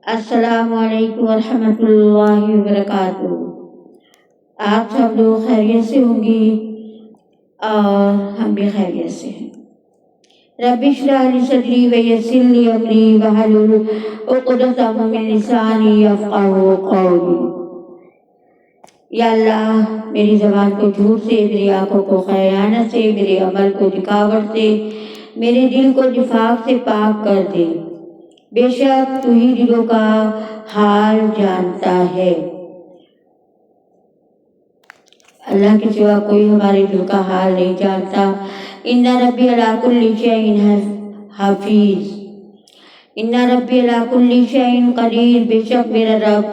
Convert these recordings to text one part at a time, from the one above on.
السلام علیکم ورحمۃ اللہ وبرکاتہ۔ آپ سب لوگ خیریت سے ہوں گی اور ہم بھی خیریت سے ہیں۔ رب اشرح لی صدری ویسر لی امری واحلل عقدۃ من لسانی یفقہوا قولی۔ یا اللہ میری زبان کو جھوٹ سے، میری آنکھوں کو خیانت سے، میرے عمل کو دکھاوٹ سے، میرے دل کو نفاق سے پاک کر دے۔ بے شک تو ہی دلوں کا حال جانتا ہے۔ اللہ کے سوا کوئی ہمارے دل کا حال نہیں جانتا۔ ان ربی علی کل شیء حفیظ، ان ربی علی کل شیء قدیر، بے شک میرا رب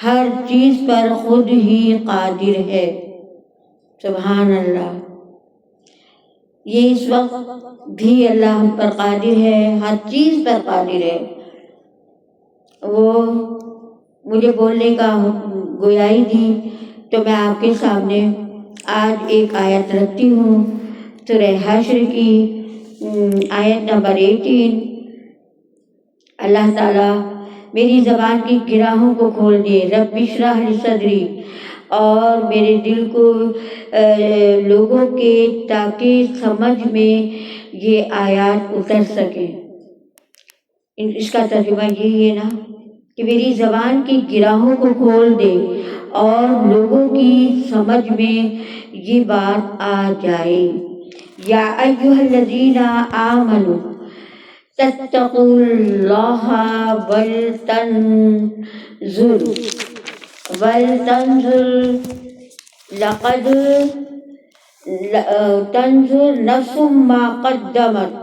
ہر چیز پر خود ہی قادر ہے۔ سبحان اللہ، یہ اس وقت بھی اللہ ہم پر قادر ہے، ہر چیز پر قادر ہے۔ وہ مجھے بولنے کا گویائی دی تو میں آپ کے سامنے آج ایک آیت رکھتی ہوں، سورہ حشر کی آیت نمبر 18۔ اللہ تعالیٰ میری زبان کی گراہوں کو کھول دے، رب اشرح لی صدری، اور میرے دل کو لوگوں کے تاکہ سمجھ میں یہ آیات اتر سکیں۔ اس کا ترجمہ یہی ہے نا کہ میری زبان کی گراہوں کو کھول دے اور لوگوں کی سمجھ میں یہ بات آ جائے۔ یا ایھا الذین آمنوا اتقوا اللہ ولتنظر لقد تنظر نفس ما قدمت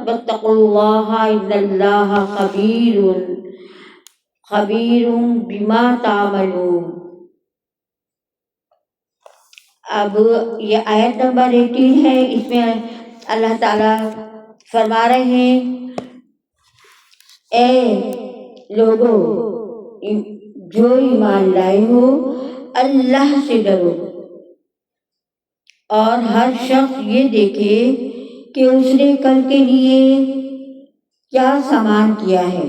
واتقوا اللہ ان اللہ خبیر بما تعملون۔ اب یہ آیت نمبر 18 ہے، اس میں اللہ تعالیٰ فرما رہے ہیں اے لوگوں جو ایمان لائے ہو، اللہ سے ڈرو اور ہر شخص یہ دیکھے کہ اس نے کل کے لیے کیا سامان کیا ہے۔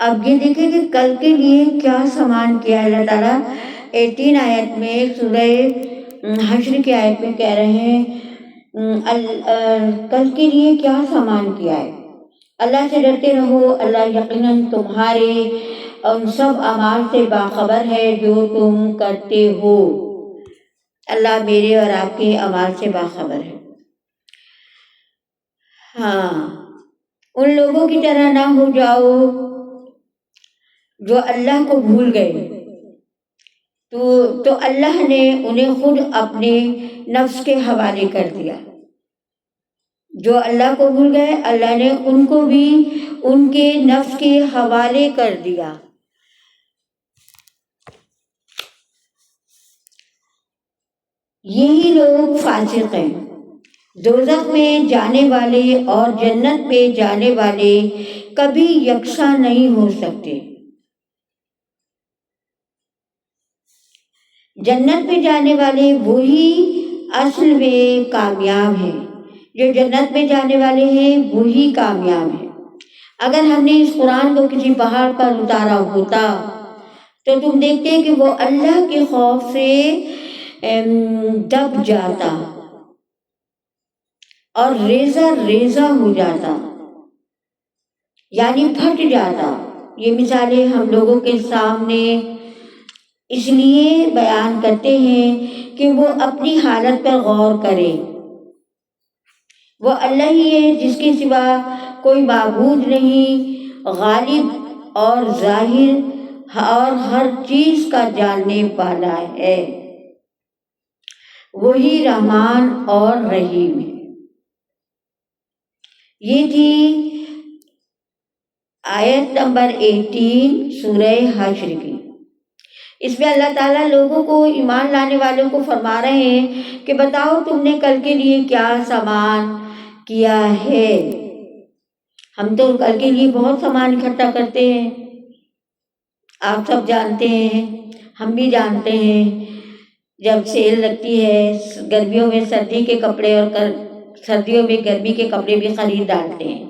اب یہ دیکھیں کہ کل کے لیے کیا سامان کیا ہے۔ اللہ تعالیٰ 18 آیت میں، سورہ حشر کی آیت میں کہہ رہے ہیں کل کے لیے کیا سامان کیا ہے۔ اللہ سے ڈرتے رہو، اللہ یقیناً تمہارے ان سب اعمال سے باخبر ہے جو تم کرتے ہو۔ اللہ میرے اور آپ کے اعمال سے باخبر ہے۔ ہاں، ان لوگوں کی طرح نہ ہو جاؤ جو اللہ کو بھول گئے، تو اللہ نے انہیں خود اپنے نفس کے حوالے کر دیا۔ جو اللہ کو بھول گئے، اللہ نے ان کو بھی ان کے نفس کے حوالے کر دیا۔ یہی لوگ فاسق ہیں۔ دوزخ میں جانے والے اور جنت میں جانے والے کبھی یکساں نہیں ہو سکتے۔ جنت میں جانے والے وہی اصل میں کامیاب ہیں، جو جنت میں جانے والے ہیں وہی کامیاب ہیں۔ اگر ہم نے اس قرآن کو کسی پہاڑ پر اتارا ہوتا تو تم دیکھتے کہ وہ اللہ کے خوف سے دب جاتا اور ریزہ ریزہ ہو جاتا، یعنی پھٹ جاتا۔ یہ مثالیں ہم لوگوں کے سامنے اس لیے بیان کرتے ہیں کہ وہ اپنی حالت پر غور کریں۔ وہ اللہ ہی ہے جس کے سوا کوئی معبود نہیں، غالب اور ظاہر اور ہر چیز کا جاننے والا ہے۔ وہی رحمان اور رحیم ہے۔ یہ تھی آیت نمبر 18 سورہ حشر کی۔ اس میں اللہ تعالیٰ لوگوں کو، ایمان لانے والوں کو فرما رہے ہیں کہ بتاؤ تم نے کل کے لیے کیا سامان کیا ہے۔ ہم تو کل کے لیے بہت سامان اکٹھا کرتے ہیں، آپ سب جانتے ہیں، ہم بھی جانتے ہیں۔ جب سیل لگتی ہے، گرمیوں میں سردی کے کپڑے اور سردیوں میں گرمی کے کپڑے بھی خرید ڈالتے ہیں۔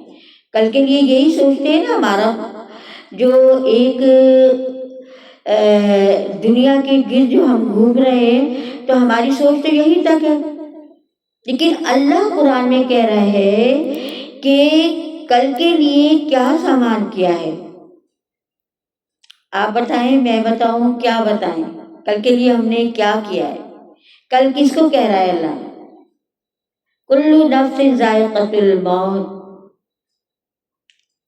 کل کے لیے یہی سوچتے ہیں نا. ہمارا جو ایک دنیا کے گرد جو ہم گھوم رہے ہیں تو ہماری سوچ تو یہی تک ہے. لیکن اللہ قرآن میں کہہ رہا ہے کہ کل کے لیے کیا سامان کیا ہے. آپ بتائیں، میں بتاؤں، کیا بتائیں؟ کل کے لیے ہم نے کیا کیا ہے؟ کل کس کو کہہ رہا ہے اللہ؟ کل نفس ذائقۃ الموت.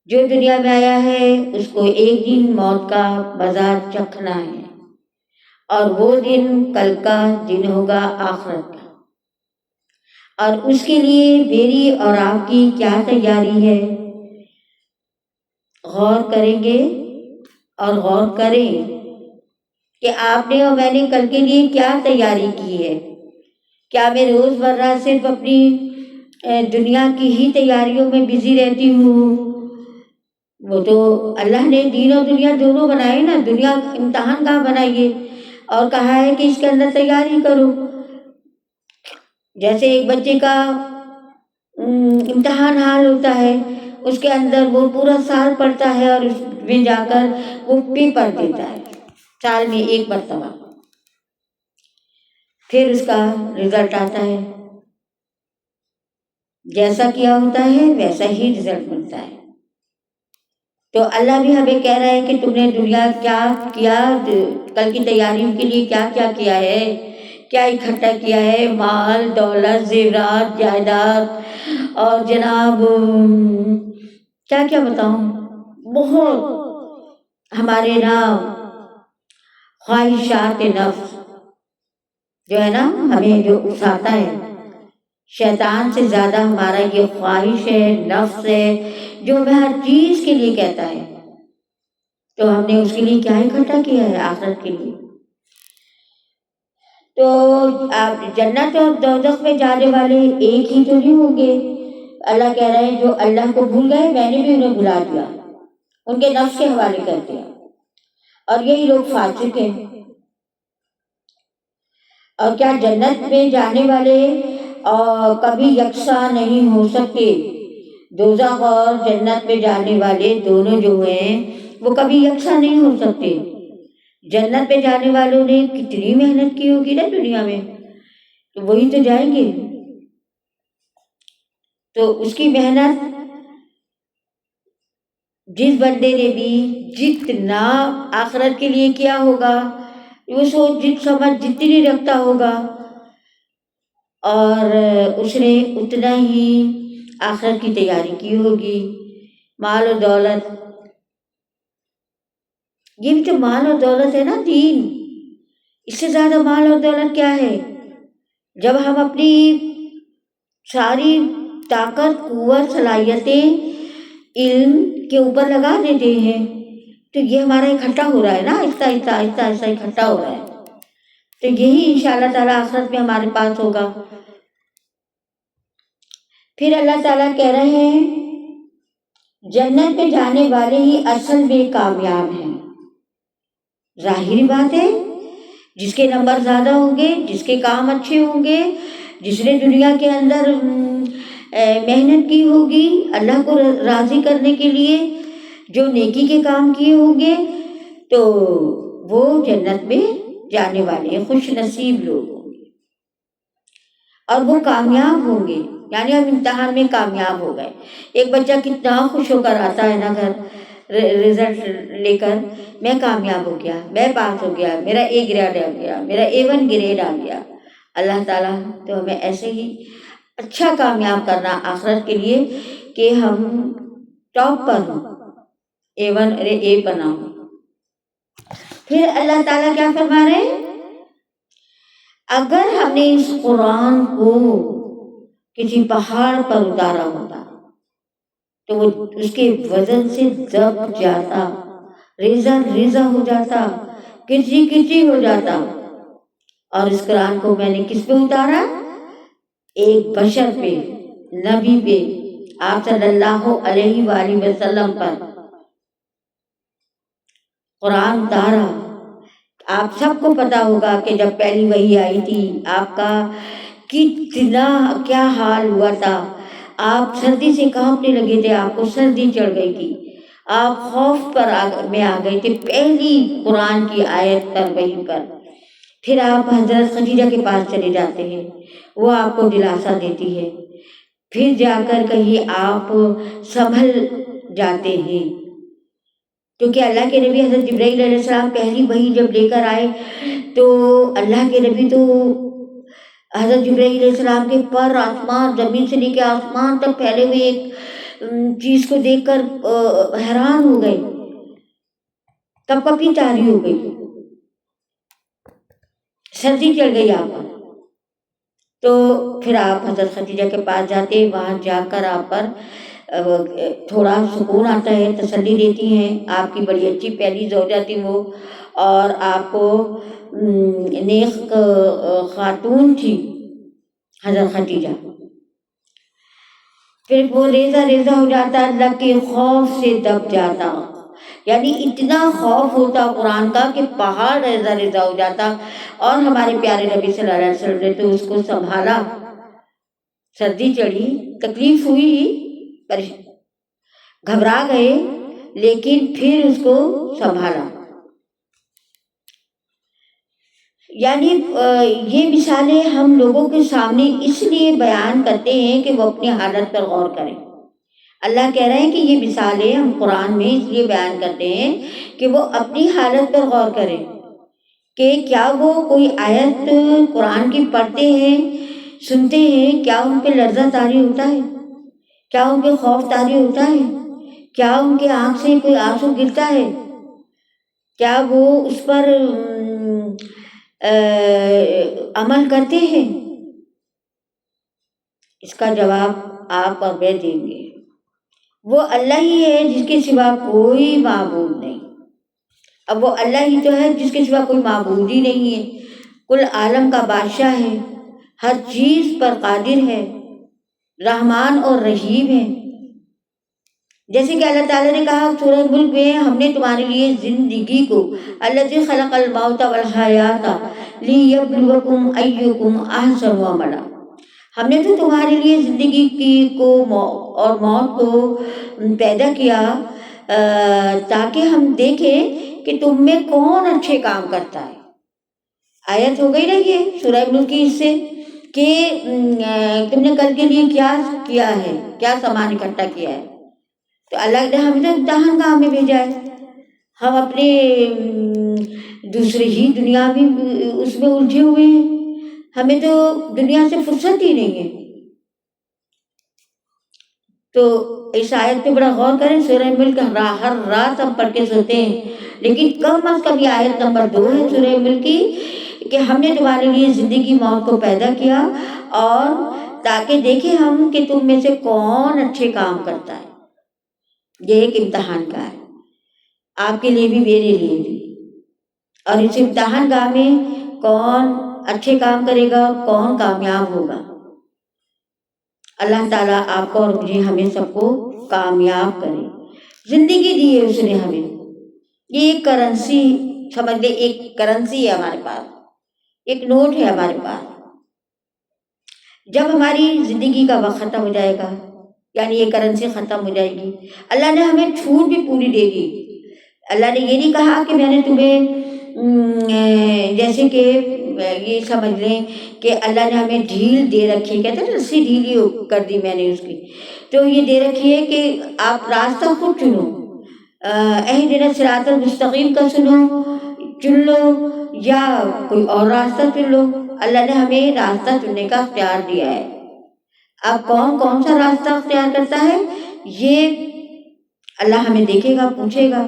جو دنیا میں آیا ہے اس کو ایک دن موت کا مزہ چکھنا ہے، اور وہ دن کل کا دن ہوگا آخرت کا. اور اس کے لیے میری اور آپ کی کیا تیاری ہے؟ غور کریں گے اور غور کریں کہ آپ نے اور میں نے کل کے لیے کیا تیاری کی ہے. کیا میں روز مرہ صرف اپنی دنیا کی ہی تیاریوں میں بزی رہتی ہوں؟ وہ تو اللہ نے دین اور دنیا دونوں بنائے نا. دنیا امتحان کا بنائیے اور کہا ہے کہ اس کے اندر تیاری کرو. جیسے ایک بچے کا امتحان حال ہوتا ہے، اس کے اندر وہ پورا سال پڑھتا ہے اور اس میں جا کر وہ پیپر دیتا ہے سال میں ایک مرتبہ، پھر اس کا رزلٹ آتا ہے. جیسا کیا ہوتا ہے ویسا ہی رزلٹ ملتا ہے. تو اللہ بھی ہمیں کہہ رہا ہے کہ تم نے دنیا کیا کیا، کل کی تیاریوں کے لیے کیا کیا کیا ہے، کیا اکٹھا کیا ہے، مال دولت زیورات جائیداد، اور جناب کیا کیا بتاؤں، بہت ہمارے نا خواہشات نفس جو ہے نا ہمیں جو اکساتا ہے. شیطان سے زیادہ ہمارا یہ خواہش ہے، نفس ہے، جو ہمیں ہر چیز کے لیے کہتا ہے. تو ہم نے اس کے لیے کیا اکٹھا کیا ہے آخرت کے لیے. تو آپ جنت اور دوزخ میں جانے والے ایک ہی تو نہیں ہوں گے. اللہ کہہ رہے ہیں جو اللہ کو بھول گئے میں نے بھی انہیں بھلا دیا، ان کے نفس کے حوالے کر دیا، اور یہی لوگ فاسق ہیں. اور کیا جنت میں جانے والے کبھی یکساں نہیں ہو سکتے؟ دوزخ اور جنت میں جانے والے دونوں جو ہیں وہ کبھی یکساں نہیں ہو سکتے. جنت میں جانے والوں نے کتنی محنت کی ہوگی نا دنیا میں، تو وہی تو جائیں گے. تو اس کی محنت جس بندے نے بھی جتنا آخرت کے لیے کیا ہوگا، وہ سوچ جت سمجھ جتنی رکھتا ہوگا، اور اس نے اتنا ہی آخرت کی تیاری کی ہوگی. مال و دولت، یہ بھی تو مال اور دولت ہے نا دین. اس سے زیادہ مال اور دولت کیا ہے؟ جب ہم اپنی ساری طاقت قوت صلاحیتیں علم کے اوپر لگا دیتے ہیں تو یہ ہمارا اکٹھا ہو رہا ہے نا، آہستہ آہستہ آہستہ آہستہ اکٹھا ہو رہا ہے. تو یہی انشاءاللہ تعالیٰ آخرت میں ہمارے پاس ہوگا. پھر اللہ تعالیٰ کہہ رہے ہیں جنت میں جانے والے ہی اصل میں کامیاب ہیں. ظاہری بات ہے، جس کے نمبر زیادہ ہوں گے، جس کے کام اچھے ہوں گے، جس نے دنیا کے اندر محنت کی ہوگی اللہ کو راضی کرنے کے لیے، جو نیکی کے کام کیے ہوں گے، تو وہ جنت میں جانے والے خوش نصیب لوگ ہوں گے اور وہ کامیاب ہوں گے. یعنی ہم امتحان میں کامیاب ہو گئے. ایک بچہ کتنا خوش ہو کر آتا ہے نا گھر رزلٹ لے کر، میں کامیاب ہو گیا، میں پاس ہو گیا، میرا اے گریڈ آ گیا، میرا A1 گریڈ آ گیا. اللہ تعالیٰ تو ہمیں ایسے ہی اچھا کامیاب کرنا آخرت کے لیے کہ ہم ٹاپ پر ہوں، A1 A بنا ہوں. پھر اللہ تعالیٰ کیا فرما رہے ہیں؟ اگر ہم نے اس قرآن کو کسی پہاڑ پر اتارا ہوتا تو وہ اس کے وزن سے دب جاتا، ریزہ ریزہ ہو جاتا، کرچی کرچی ہو جاتا. اور اس قرآن کو میں نے کس پہ اتارا؟ ایک بشر پہ، نبی پہ، آپ صلی اللہ علیہ وآلہ وسلم پر قرآن اتارا. آپ سب کو پتا ہوگا کہ جب پہلی وحی آئی تھی آپ کا کتنا کیا حال ہوا تھا. آپ سردی سے کانپنے لگے تھے، آپ کو سردی چڑھ گئی تھی، آپ خوف پر میں آ گئے تھے پہلی قرآن کی آیت پر، وہیں پر پھر آپ حضرت خدیجہ کے پاس چلے جاتے ہیں، وہ آپ کو دلاسا دیتی ہے، پھر جا کر کہیں آپ سنبھل جاتے ہیں، کیونکہ اللہ کے نبی حضرت جبرائیل علیہ السلام پہلی وحی جب لے کر آئے تو اللہ کے نبی تو حضرت جبرائیل علیہ السلام کے پر آسمان، زمین سے لے کے آسمان تک پھیلے ہوئے ایک چیز کو دیکھ کر حیران ہو گئے، کپ کپی طاری ہو گئی، سردی چڑھ گئی آپ پر۔ تو پھر آپ حضرت خدیجہ کے پاس جاتے، وہاں جا کر آپ پر تھوڑا سکون آتا ہے، تسلی دیتی ہیں، آپ کی بڑی اچھی پہلی زوجہ تھی وہ، اور آپ کو نیک خاتون تھی حضرت خدیجہ۔ پھر وہ ریزہ ریزہ ہو جاتا، اللہ کے خوف سے دب جاتا، یعنی اتنا خوف ہوتا قرآن کا کہ پہاڑ ریزہ ریزہ ہو جاتا، اور ہمارے پیارے نبی صلی اللہ علیہ وسلم نے تو اس کو سنبھالا، سردی چڑھی، تکلیف ہوئی، پر گھبرا گئے، لیکن پھر اس کو سنبھالا۔ یعنی یہ مثالیں ہم لوگوں کے سامنے اس لیے بیان کرتے ہیں کہ وہ اپنی حالت پر غور کریں۔ اللہ کہہ رہے ہیں کہ یہ مثالیں ہم قرآن میں اس لیے بیان کرتے ہیں کہ وہ اپنی حالت پر غور کریں، کہ کیا وہ کوئی آیت قرآن کی پڑھتے ہیں، سنتے ہیں، کیا ان پہ لرزہ طاری ہوتا ہے، کیا ان پہ خوف طاری ہوتا ہے، کیا ان کے آنکھ سے کوئی آنسو گرتا ہے، کیا وہ اس پر عمل کرتے ہیں؟ اس کا جواب آپ اور میں دیں گے۔ وہ اللہ ہی ہے جس کے سوا کوئی معبود نہیں۔ اب وہ اللہ ہی تو ہے جس کے سوا کوئی معبود ہی نہیں ہے، کل عالم کا بادشاہ ہے، ہر چیز پر قادر ہے، رحمان اور رحیم ہے۔ جیسے کہ اللہ تعالیٰ نے کہا سورہ ملک میں، ہم نے تمہارے لیے زندگی کو، الذی خلق الموت والحیات لیبلوکم ایکم احسن عملا، ہم نے تو تمہارے لیے زندگی کو اور موت کو پیدا کیا تاکہ ہم دیکھیں کہ تم میں کون اچھے کام کرتا ہے۔ آیت ہو گئی رہی ہے سورہ ملک کی اس سے کہ تم نے کل کے لیے کیا کیا ہے، کیا سامان اکٹھا کیا ہے۔ تو اللہ نے ہمیں تو امتحان کا ہمیں بھیجا ہے، ہم اپنے دوسرے ہی دنیا میں اس میں الجھے ہوئے ہیں، ہمیں تو دنیا سے فرصت ہی نہیں ہے۔ تو اس آیت پہ بڑا غور کریں، سورہ ملک ہر رات ہم پڑھ کے سوتے ہیں، لیکن کم از کم یہ آیت نمبر 2 ہے سورہ ملک کی کہ ہم نے تمہارے لیے زندگی موت کو پیدا کیا اور تاکہ دیکھیں ہم کہ تم میں سے کون اچھے کام کرتا ہے۔ یہ ایک امتحان کا ہے، آپ کے لیے بھی میرے لیے بھی، اور اس امتحان گاہ میں کون اچھے کام کرے گا، کون کامیاب ہوگا۔ اللہ تعالیٰ آپ کو اور مجھے، ہمیں سب کو کامیاب کرے۔ زندگی دی ہے اس نے ہمیں، یہ ایک کرنسی سمجھ لے، ایک کرنسی ہے ہمارے پاس، ایک نوٹ ہے ہمارے پاس۔ جب ہماری زندگی کا وقت ختم ہو جائے گا، یعنی یہ کرنسی ختم ہو جائے گی، اللہ نے ہمیں چھوٹ بھی پوری دے دی۔ اللہ نے یہ نہیں کہا کہ میں نے تمہیں جیسے کہ یہ سمجھ لیں کہ اللہ نے ہمیں ڈھیل دے رکھی، کہتے ہیں رسی ڈھیلی کر دی میں نے اس کی، تو یہ دے رکھی ہے کہ آپ راستہ خود چنو، اہدنا الصراط المستقیم کا چن لو یا کوئی اور راستہ چن لو۔ اللہ نے ہمیں راستہ چننے کا اختیار دیا ہے۔ اب کون سا راستہ اختیار کرتا ہے یہ اللہ ہمیں دیکھے گا، پوچھے گا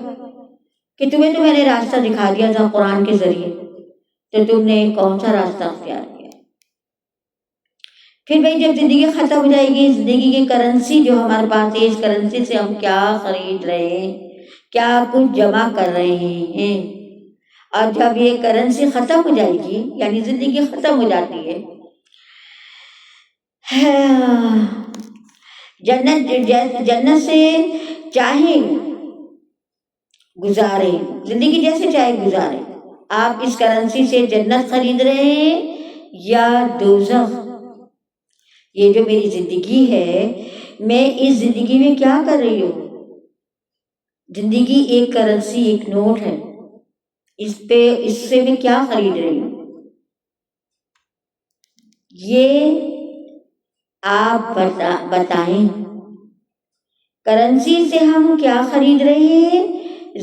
کہ تمہیں تو میں نے راستہ دکھا دیا تھا قرآن کے ذریعے، تو تم نے کون سا راستہ اختیار کیا۔ پھر بھائی جب زندگی ختم ہو جائے گی، زندگی کی کرنسی جو ہمارے پاس ہے، اس کرنسی سے ہم کیا خرید رہے ہیں، کیا کچھ جمع کر رہے ہیں، اور جب یہ کرنسی ختم ہو جائے گی، یعنی زندگی ختم ہو جاتی ہے، جنت سے چاہے گزارے، زندگی جیسے چاہے گزارے، آپ اس کرنسی سے جنت خرید رہے ہیں یا دوزخ، یہ جو میری زندگی ہے، میں اس زندگی میں کیا کر رہی ہوں؟ زندگی ایک کرنسی، ایک نوٹ ہے، اس سے میں کیا خرید رہی ہوں؟ یہ آپ بتائیں، کرنسی سے ہم کیا خرید رہے ہیں؟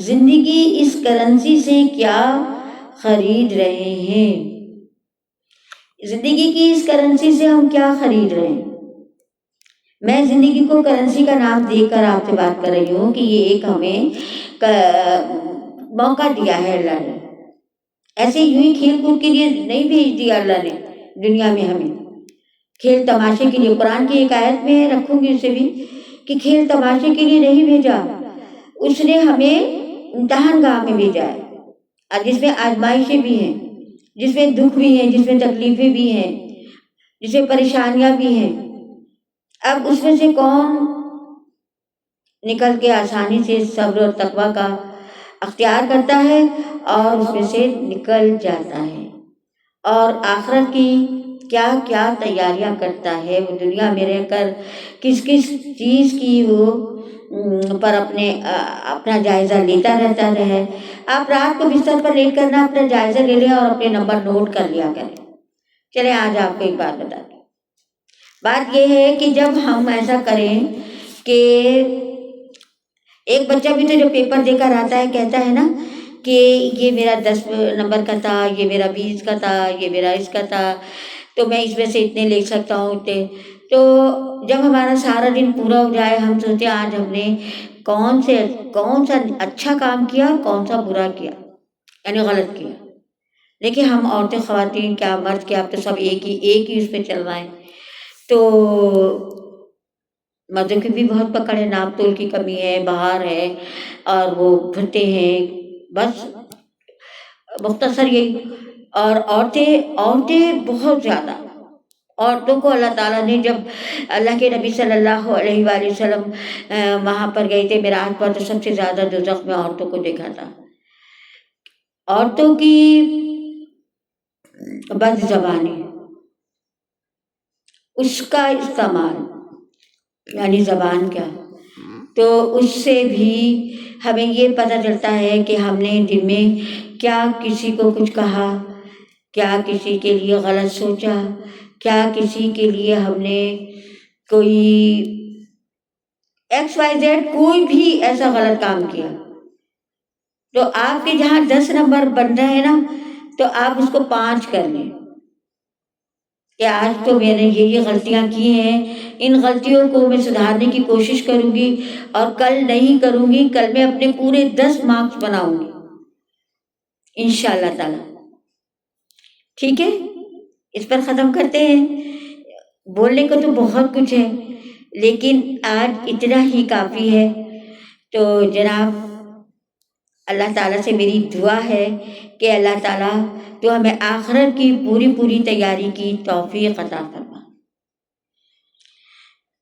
زندگی اس کرنسی سے کیا خرید رہے ہیں؟ زندگی کی اس کرنسی سے ہم کیا خرید رہے ہیں؟ میں زندگی کو کرنسی کا نام دے کر آپ سے بات کر رہی ہوں کہ یہ ایک ہمیں موقع دیا ہے اللہ نے، ایسے یوں ہی کھیل کود کے لیے نہیں بھیج دیا اللہ نے دنیا میں ہمیں، کھیل تماشے کے لیے۔ قرآن کی ایک آیت میں رکھوں گی اسے بھی کہ کھیل تماشے کے لیے نہیں بھیجا، اس نے ہمیں امتحان گاہ میں بھیجا ہے، جس میں آزمائشیں بھی ہیں، جس میں دکھ بھی ہیں، جس میں تکلیفیں بھی ہیں، جس میں پریشانیاں بھی ہیں۔ اب اس میں سے کون نکل کے آسانی سے صبر اور تقویٰ کا اختیار کرتا ہے اور اس میں سے نکل جاتا ہے، اور آخرت کی کیا کیا تیاریاں کرتا ہے، وہ دنیا میں رہ کر کس کس چیز کی وہ پر اپنا جائزہ لیتا رہتا ہے۔ آپ رات کو بستر پر لیٹ کرنا اپنا جائزہ لے لیں اور اپنے نمبر نوٹ کر لیا کریں۔ چلیں آج آپ کو ایک بات بتا دیں، بات یہ ہے کہ جب ہم ایسا کریں کہ ایک بچہ بھی تو جو پیپر دے کر آتا ہے کہتا ہے نا کہ یہ میرا 10 نمبر کا تھا، یہ میرا 20 کا تھا، یہ میرا اس کا تھا، تو میں اس میں سے اتنے لکھ سکتا ہوں اتنے۔ تو جب ہمارا سارا دن پورا ہو جائے، ہم سوچیں آج ہم نے کون سا اچھا کام کیا اور کون سا برا کیا، یعنی غلط کیا۔ دیکھیں ہم عورتیں خواتین کیا مرد کیا، اب تو سب ایک ہی اس پہ چل رہا ہے، تو مردوں کی بھی بہت پکڑ ہے، ناپ تول کی کمی ہے، بہار ہے اور وہ بھٹے ہیں، بس مختصر یہی۔ اور عورتیں بہت زیادہ، عورتوں کو اللہ تعالیٰ نے جب اللہ کے نبی صلی اللہ علیہ وآلہ وسلم وہاں پر گئے تھے معراج پر، تو سب سے زیادہ دوزخ میں عورتوں کو دیکھا تھا۔ عورتوں کی بد زبانی، اس کا استعمال یعنی زبان کیا، تو اس سے بھی ہمیں یہ پتہ چلتا ہے کہ ہم نے دن میں کیا کسی کو کچھ کہا، کیا کسی کے لیے غلط سوچا، کیا کسی کے لیے ہم نے کوئی XYZ کوئی بھی ایسا غلط کام کیا۔ تو آپ کے جہاں 10 نمبر بن رہے ہیں نا، تو آپ اس کو 5 کر لیں کہ آج تو میں نے یہ غلطیاں کی ہیں، ان غلطیوں کو میں سدھارنے کی کوشش کروں گی اور کل نہیں کروں گی، کل میں اپنے پورے 10 مارکس بناؤں گی انشاءاللہ تعالی۔ ٹھیک ہے، اس پر ختم کرتے ہیں۔ بولنے کو تو بہت کچھ ہے لیکن آج اتنا ہی کافی ہے۔ تو جناب اللہ تعالیٰ سے میری دعا ہے کہ اللہ تعالیٰ تو ہمیں آخرت کی پوری تیاری کی توفیق عطا فرما،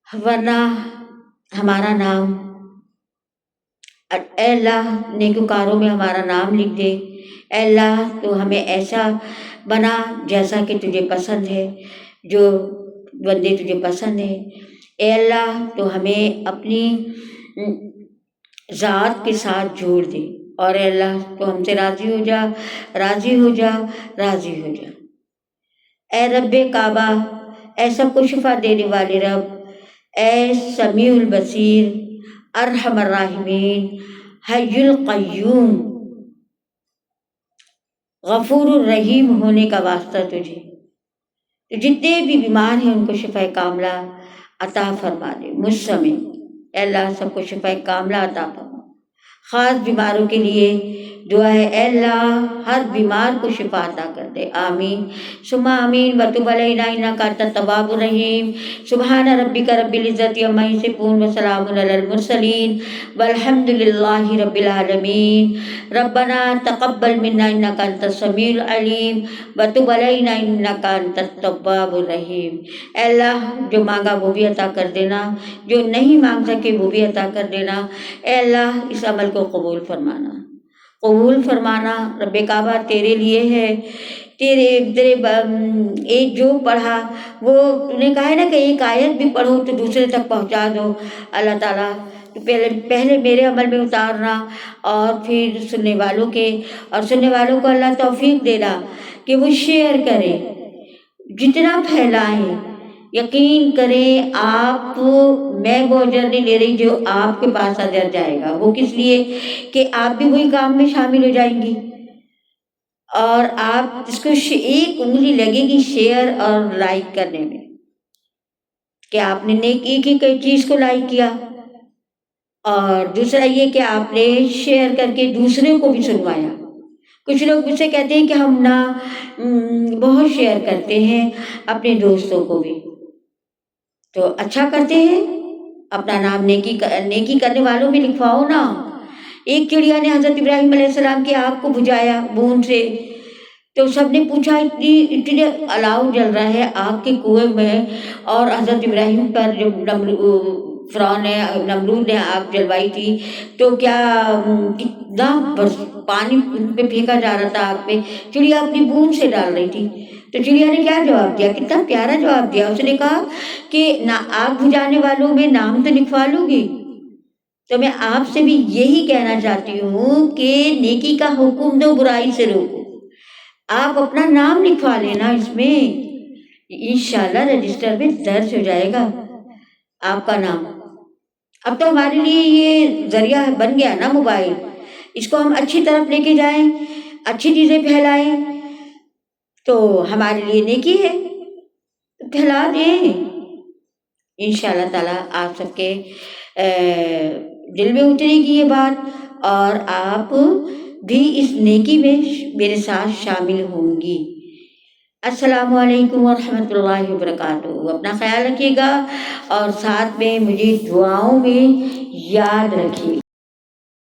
ورنہ ہمارا نام اے اللہ نیکوکاروں میں ہمارا نام لکھ دے۔ اے اللہ تو ہمیں ایسا بنا جیسا کہ تجھے پسند ہے، جو بندے تجھے پسند ہیں۔ اے اللہ تو ہمیں اپنی ذات کے ساتھ جوڑ دے، اور اے اللہ تو ہم سے راضی ہو جا، راضی ہو جا، راضی ہو جا۔ اے رب کعبہ، اے سب کو شفا دینے والے رب، اے سمیع البصیر، ارحم الراحمین، حی القیوم، غفور الرحیم ہونے کا واسطہ تجھے، تو جتنے بھی بیمار ہیں ان کو شفا کاملہ عطا فرما دے مجھ سمیت۔ اے اللہ سب کو شفا کاملہ عطا فرما۔ خاص بیماروں کے لیے دعا ہے، اے اللہ ہر بیمار کو شفا عطا کر دے، آمین ثم آمین۔ وتب علینا انک انت التواب الرحیم۔ سبحان ربک رب العزۃ عما یصفون وسلام علی المرسلین والحمد للہ رب العالمین۔ ربنا تقبل منا انک انت السمیع العلیم وتب علینا انک انت التواب الرحیم۔ اے اللہ جو مانگا وہ بھی عطا کر دینا، جو نہیں مانگ سکے وہ بھی عطا کر دینا۔ اے اللہ اس عمل کو قبول فرمانا، قبول فرمانا۔ رب کعبہ تیرے لیے ہے، ایک جو پڑھا وہ تم نے کہا ہے نا کہ ایک آیت بھی پڑھو تو دوسرے تک پہنچا دو اللہ تعالیٰ، تو پہلے میرے عمل میں اتارنا اور پھر سننے والوں کو اللہ توفیق دینا کہ وہ شیئر کریں، جتنا پھیلائیں۔ یقین کریں آپ، میں وہ اجر نہیں لے رہی جو آپ کے پاس اجر جائے گا، وہ کس لیے کہ آپ بھی وہی کام میں شامل ہو جائیں گی، اور آپ اس کو ایک انگلی لگے گی شیئر اور لائک کرنے میں کہ آپ نے ایک ہی چیز کو لائک کیا، اور دوسرا یہ کہ آپ نے شیئر کر کے دوسرے کو بھی سنوایا۔ کچھ لوگ مجھ سے کہتے ہیں کہ ہم نا بہت شیئر کرتے ہیں اپنے دوستوں کو بھی، تو اچھا کرتے ہیں، اپنا نام نیکی کرنے والوں میں لکھواؤ نا۔ ایک چڑیا نے حضرت ابراہیم علیہ السلام کی آگ کو بجھایا بون سے، تو سب نے پوچھا اتنے الاؤ جل رہا ہے آگ کے کنویں میں، اور حضرت ابراہیم پر جو نمرود نے آگ جلوائی تھی تو کیا کتنا پانی ان پہ پھینکا جا رہا تھا آگ پہ، چڑیا اپنی بون سے ڈال رہی تھی، تو چڑیا نے کیا جواب دیا، کتنا پیارا جواب دیا، اس نے کہا کہ آگ بجھانے والوں میں نام تو لکھوا لوں گی۔ تو میں آپ سے بھی یہی کہنا چاہتی ہوں کہ نیکی کا حکم دو، برائی سے روکو، آپ اپنا نام لکھوا لینا، اس میں انشاءاللہ رجسٹر میں درج ہو جائے گا آپ کا نام۔ اب تو ہمارے لیے یہ ذریعہ بن گیا نا موبائل، اس کو ہم اچھی طرف لے کے جائیں، اچھی چیزیں پھیلائیں تو ہمارے لیے نیکی ہے، پھیلا دیں۔ انشاءاللہ تعالیٰ آپ سب کے دل میں اترے گی یہ بات، اور آپ بھی اس نیکی میں میرے ساتھ شامل ہوں گی۔ السلام علیکم ورحمۃ اللہ وبرکاتہ۔ اپنا خیال رکھیے گا اور ساتھ میں مجھے دعاؤں میں یاد رکھیے گا۔